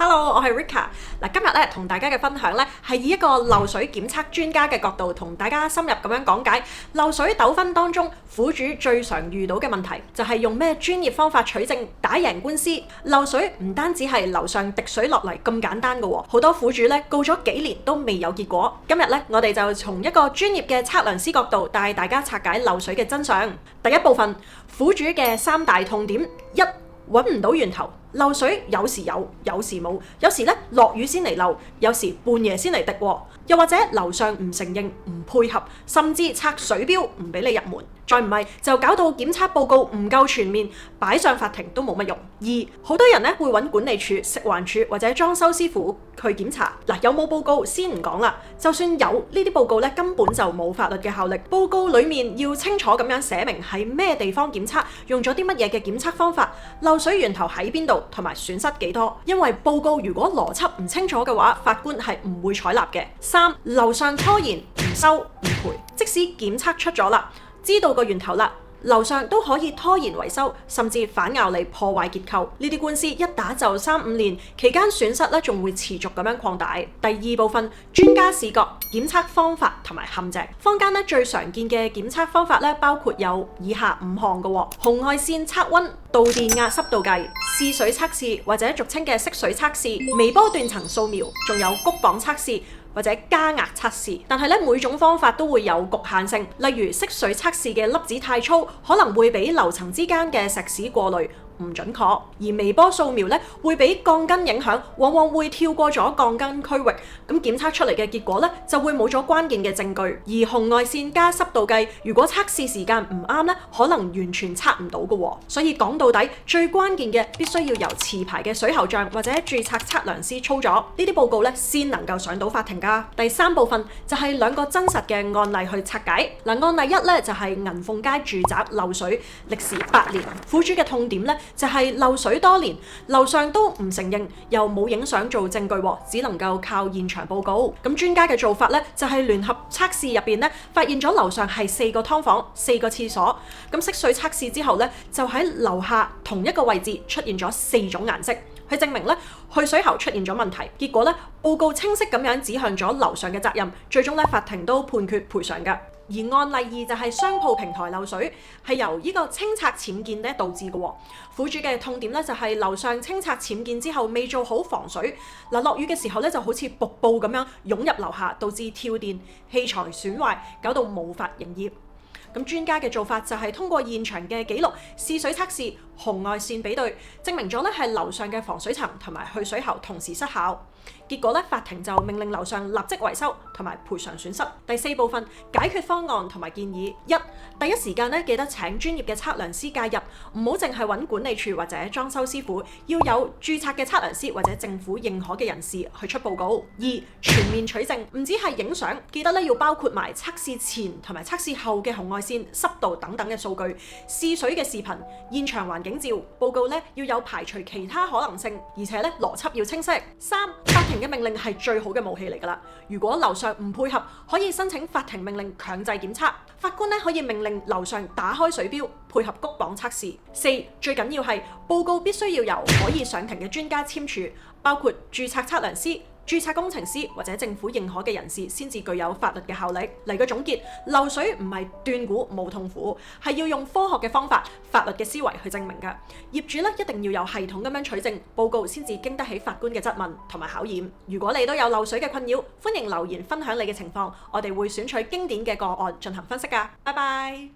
Hello，我係 Rika。今日咧同大家嘅分享咧係以一個漏水檢測專家嘅角度，同大家深入咁樣講解漏水糾紛當中苦主最常遇到嘅問題，就係用咩專業方法取證打贏官司。漏水唔單止係樓上滴水落嚟咁簡單嘅喎，好多苦主咧告咗幾年都未有結果。今日咧我哋就從一個專業嘅測量師角度帶大家拆解漏水嘅真相。第一部分，苦主嘅三大痛點：一、揾唔到源頭。漏水有時有，有時冇，有時咧落雨先嚟漏，有時半夜先嚟滴喎，又或者樓上唔承認、唔配合，甚至拆水錶唔俾你入門，再唔係就搞到檢測報告唔夠全面，擺上法庭都冇乜用。二、好多人咧會揾管理處、食環署或者裝修師傅去檢查。有冇報告先唔講啦，就算有呢啲報告咧，根本就冇法律嘅效力。報告裡面要清楚咁樣寫明喺咩地方檢測，用咗啲乜嘢嘅檢測方法，漏水源頭喺邊度，同埋損失幾多。因為報告如果邏輯唔清楚嘅話，法官係唔會採納嘅。三、樓上拖延唔收唔賠，即使檢測出咗啦，知道個源頭啦，樓上都可以拖延維修，甚至反咬你破壞結構。呢啲官司一打就3-5年，期間損失咧仲會持續咁樣擴大。第二部分，專家視角檢測方法同埋陷阱。坊間咧最常見嘅檢測方法咧包括有以下5項嘅喎：紅外線測溫、導電壓濕度計、試水測試或者俗稱嘅色水測試、微波斷層掃描，仲有谷磅測試或者加壓測試。但係咧每種方法都會有局限性，例如色水測試嘅粒子太粗，可能會俾樓層之間嘅石屎過濾唔準確；而微波掃描咧會俾鋼筋影響，往往會跳過咗鋼筋區域，咁檢測出嚟嘅結果咧就會冇咗關鍵嘅證據。而紅外線加濕度計，如果測試時間唔啱咧，可能完全測唔到嘅喎。所以講到底，最關鍵嘅必須要由持牌嘅水喉匠或者註冊測量師操作，呢啲報告咧先能夠上到法庭㗎。第三部分就係兩個真實嘅案例去拆解。案例一咧就係銀鳳街住宅漏水，歷時8年，苦主嘅痛點咧就係漏水多年，樓上都唔承認，又冇影相做證據，只能夠靠現場報告。咁專家嘅做法咧就係聯合測試入邊咧，發現咗樓上係4個劏房、4個廁所。咁色水測試之後咧，就喺樓下同一個位置出現咗4種顏色，去證明咧去水喉出現咗問題。結果咧報告清晰咁樣指向咗樓上嘅責任，最終咧法庭都判決賠償㗎。而案例2就係商鋪平台漏水，係由呢個清拆僭建咧導致嘅喎。苦主嘅痛點咧就係樓上清拆僭建之後未做好防水，落雨嘅時候咧就好似瀑布咁樣湧入樓下，導致跳電、器材損壞，搞到無法營業。咁專家嘅做法就係通過現場嘅記錄、試水測試、紅外線比對，證明咗咧係樓上嘅防水層同埋去水喉同時失效。結果咧，法庭就命令樓上立即維修同埋賠償損失。第4部分，解決方案同埋建議。一、第一時間咧記得請專業嘅測量師介入，唔好淨係揾管理處或者裝修師傅，要有註冊嘅測量師或者政府認可嘅人士去出報告。2、全面取證，唔止係影相，記得咧要包括埋測試前同埋測試後嘅紅外線、濕度等等嘅數據，試水嘅視頻、現場環境照。報告咧要有排除其他可能性，而且咧邏輯要清晰。3、法庭嘅命令係最好嘅武器嚟㗎啦！如果樓上唔配合，可以申請法庭命令強制檢測。法官咧可以命令樓上打開水錶，配合谷磅測試。4、最緊要係報告必須要由可以上庭嘅專家簽署，包括註冊測量師、註冊工程師或者政府認可嘅人士，先至具有法律嘅效力。嚟個總結，漏水唔係斷估冇痛苦，係要用科學嘅方法、法律嘅思維去證明㗎。業主咧一定要有系統咁樣取證，報告先至經得起法官嘅質問同埋考驗。如果你都有漏水嘅困擾，歡迎留言分享你嘅情況，我哋會選取經典嘅個案進行分析㗎。拜拜。